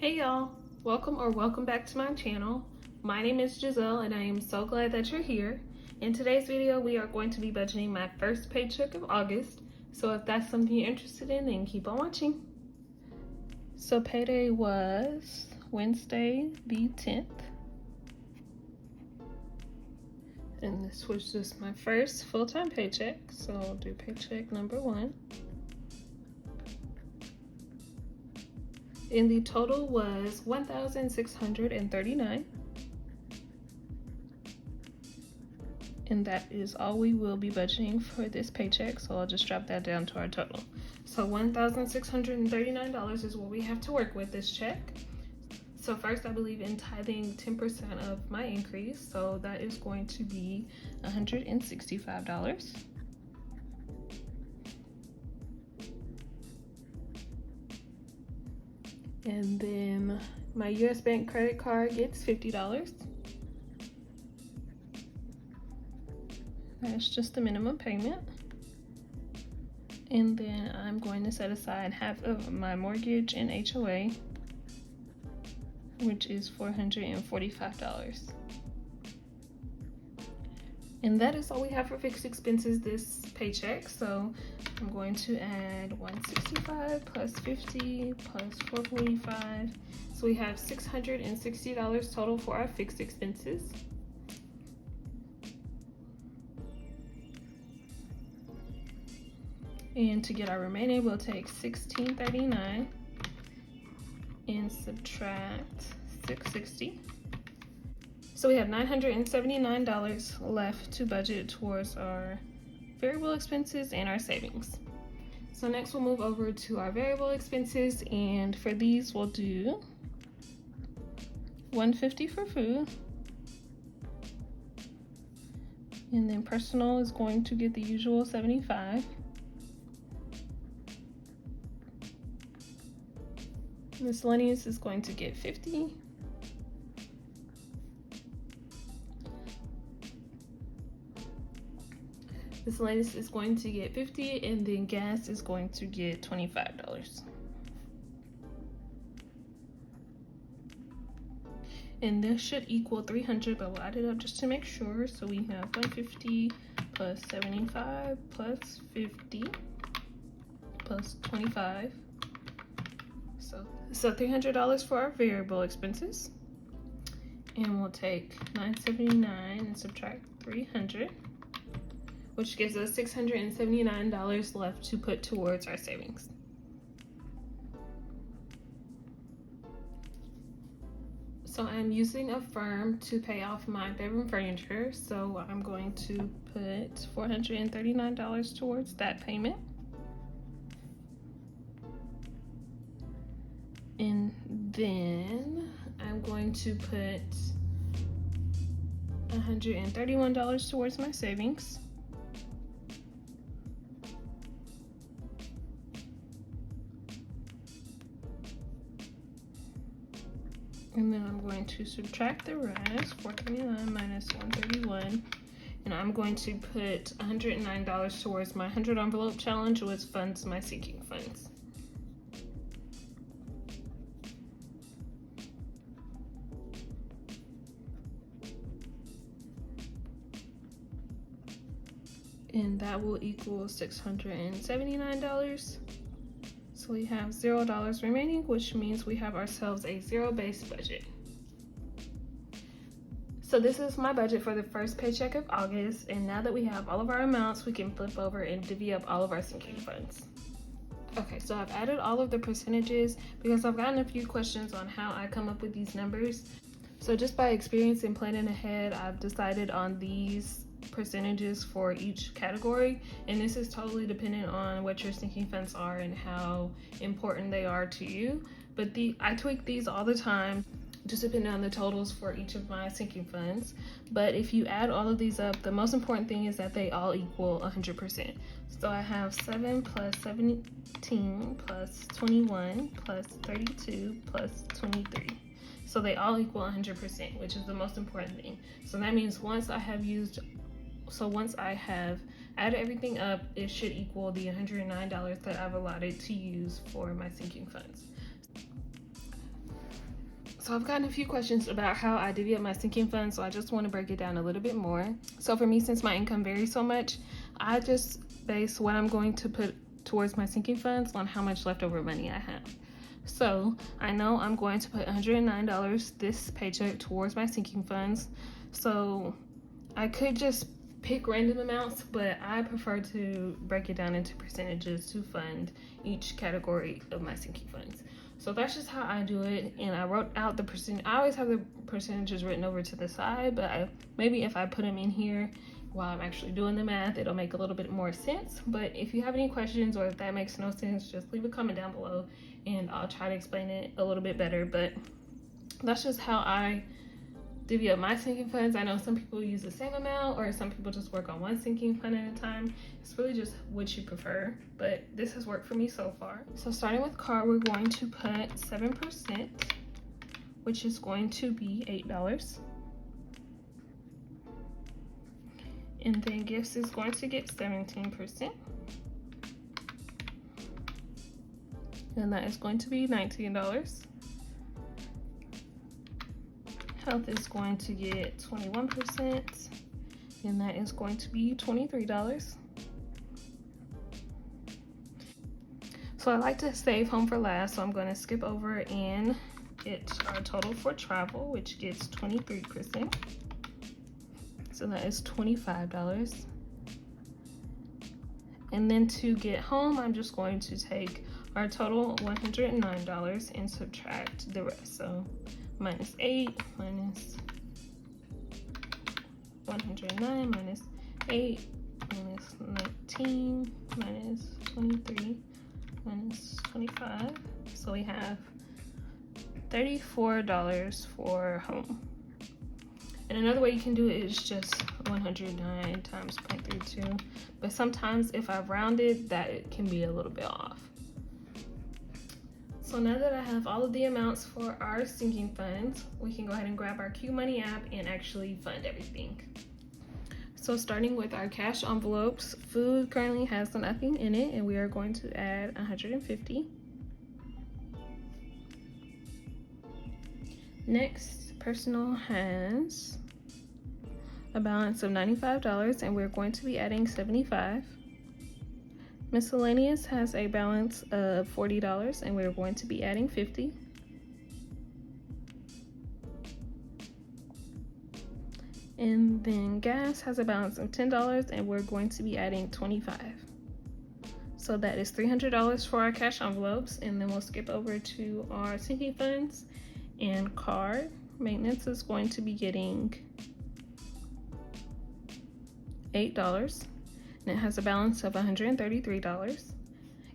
Hey y'all, welcome back to my channel. My name is Gizzelle and I am so glad that you're here. In today's video, we are going to be budgeting my first paycheck of August. So if that's something you're interested in, then keep on watching. So payday was Wednesday the 10th. And this was just my first full-time paycheck. So I'll do paycheck number 1. And the total was $1,639. And that is all we will be budgeting for this paycheck. So I'll just drop that down to our total. So $1,639 is what we have to work with this check. So first, I believe in tithing 10% of my increase. So that is going to be $165. And then my US Bank credit card gets $50. That's just the minimum payment. And then I'm going to set aside half of my mortgage and HOA, which is $445. And that is all we have for fixed expenses this paycheck. So I'm going to add 165 plus 50 plus 445. So we have $660 total for our fixed expenses. And to get our remaining, we'll take $1,639 and subtract $660. So we have $979 left to budget towards our variable expenses and our savings. So next we'll move over to our variable expenses, and for these we'll do $150 for food. And then personal is going to get the usual $75. Miscellaneous is going to get $50. Miscellaneous is going to get $50, and then gas is going to get $25. And this should equal $300, but we'll add it up just to make sure. So we have 150 plus 75 plus 50 plus 25. So $300 for our variable expenses. And we'll take $979 and subtract 300. Which gives us $679 left to put towards our savings. So I'm using Affirm to pay off my bedroom furniture. So I'm going to put $439 towards that payment. And then I'm going to put $131 towards my savings. And then I'm going to subtract the rest, 429 minus 131. And I'm going to put $109 towards my 100 envelope challenge, which funds my sinking funds. And that will equal $679. So we have $0 remaining, which means we have ourselves a zero-based budget. So this is my budget for the first paycheck of August. And now that we have all of our amounts, we can flip over and divvy up all of our sinking funds. Okay, so I've added all of the percentages because I've gotten a few questions on how I come up with these numbers. So just by experience and planning ahead, I've decided on these percentages for each category, and this is totally dependent on what your sinking funds are and how important they are to you. But I tweak these all the time, just depending on the totals for each of my sinking funds. But if you add all of these up, the most important thing is that they all equal 100%. So I have 7 plus 17 plus 21 plus 32 plus 23. So they all equal 100%, which is the most important thing. So that means once I have added everything up, it should equal the $109 that I've allotted to use for my sinking funds. So I've gotten a few questions about how I divvy up my sinking fund, so I just want to break it down a little bit more. So for me, since my income varies so much, I just base what I'm going to put towards my sinking funds on how much leftover money I have. So I know I'm going to put $109 this paycheck towards my sinking funds. So I could just pick random amounts, but I prefer to break it down into percentages to fund each category of my sinking funds. So that's just how I do it, and I wrote out the percent. I always have the percentages written over to the side, but maybe if I put them in here while I'm actually doing the math, it'll make a little bit more sense. But if you have any questions or if that makes no sense, just leave a comment down below and I'll try to explain it a little bit better. But that's just how I divvy up my sinking funds. I know some people use the same amount, or some people just work on one sinking fund at a time. It's really just what you prefer, but this has worked for me so far. So starting with car, we're going to put 7%, which is going to be $8. And then gifts is going to get 17%. And that is going to be $19. Health is going to get 21%, and that is going to be $23. So I like to save home for last, so I'm going to skip over and get our total for travel, which gets 23%. So that is $25. And then to get home, I'm just going to take our total $109 and subtract the rest. So minus 8 minus 109 minus 8 minus 19 minus 23 minus 25. So we have $34 for home. And another way you can do it is just 109 times 0.32. But sometimes if I've rounded, that it can be a little bit off. So now that I have all of the amounts for our sinking funds, we can go ahead and grab our Qube Money app and actually fund everything. So starting with our cash envelopes, food currently has nothing in it, and we are going to add 150. Next, personal has a balance of $95, and we're going to be adding 75. Miscellaneous has a balance of $40, and we're going to be adding 50. And then gas has a balance of $10, and we're going to be adding 25. So that is $300 for our cash envelopes, and then we'll skip over to our sinking funds. And car maintenance is going to be getting $8. And it has a balance of $133.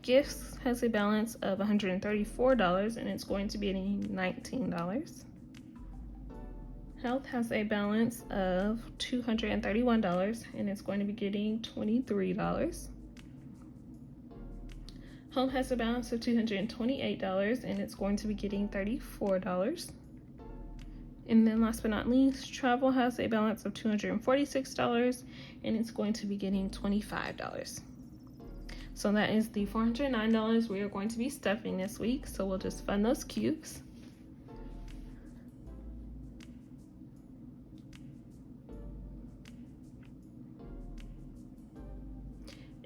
Gifts has a balance of $134, and it's going to be getting $19. Health has a balance of $231, and it's going to be getting $23. Home has a balance of $228, and it's going to be getting $34. And then last but not least, travel has a balance of $246, and it's going to be getting $25. So that is the $409 we are going to be stuffing this week. So we'll just fund those cubes.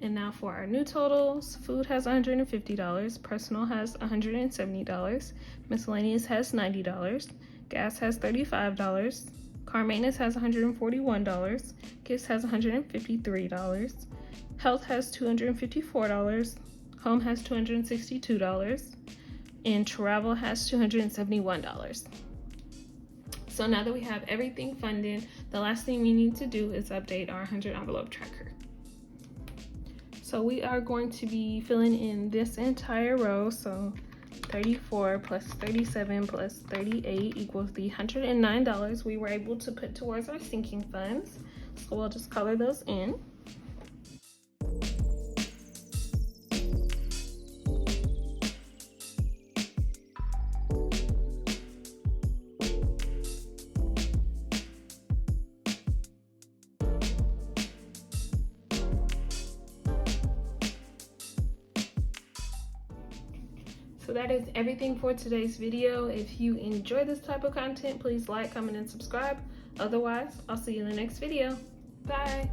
And now for our new totals, food has $150, personal has $170, miscellaneous has $90, gas has $35, car maintenance has $141, gifts has $153, health has $254, home has $262, and travel has $271. So now that we have everything funded, the last thing we need to do is update our 100 envelope tracker. So we are going to be filling in this entire row. So 34 plus 37 plus 38 equals the $109 we were able to put towards our sinking funds. So we'll just color those in. So that is everything for today's video. If you enjoy this type of content, please like, comment, and subscribe. Otherwise, I'll see you in the next video. Bye.